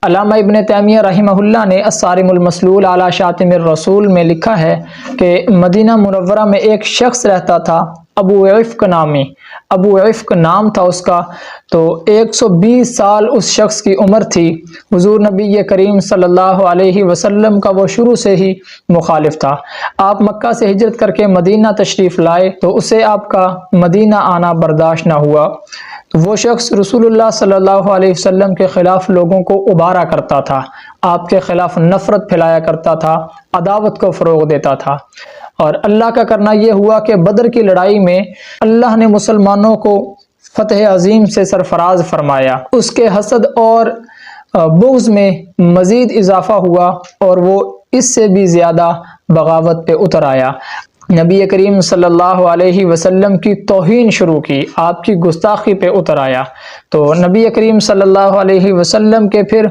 علامہ ابن تیمیہ رحمہ اللہ نے الصارم المسلول علی شاتم الرسول میں لکھا ہے کہ مدینہ منورہ میں ایک شخص رہتا تھا، ابو عفق نامی، ابو عفق نام تھا اس کا، تو 120 سال اس شخص کی عمر تھی۔ حضور نبی کریم صلی اللہ علیہ وسلم کا وہ شروع سے ہی مخالف تھا۔ آپ مکہ سے ہجرت کر کے مدینہ تشریف لائے تو اسے آپ کا مدینہ آنا برداشت نہ ہوا، تو وہ شخص رسول اللہ صلی اللہ علیہ وسلم کے خلاف لوگوں کو ابھارا کرتا تھا، آپ کے خلاف نفرت پھیلایا کرتا تھا، عداوت کو فروغ دیتا تھا۔ اور اللہ کا کرنا یہ ہوا کہ بدر کی لڑائی میں اللہ نے مسلمانوں کو فتح عظیم سے سرفراز فرمایا۔ اس کے حسد اور بغض میں مزید اضافہ ہوا اور وہ اس سے بھی زیادہ بغاوت پہ اتر آیا۔ نبی کریم صلی اللہ علیہ وسلم کی توہین شروع کی، آپ کی گستاخی پہ اتر آیا۔ تو نبی کریم صلی اللہ علیہ وسلم کے پھر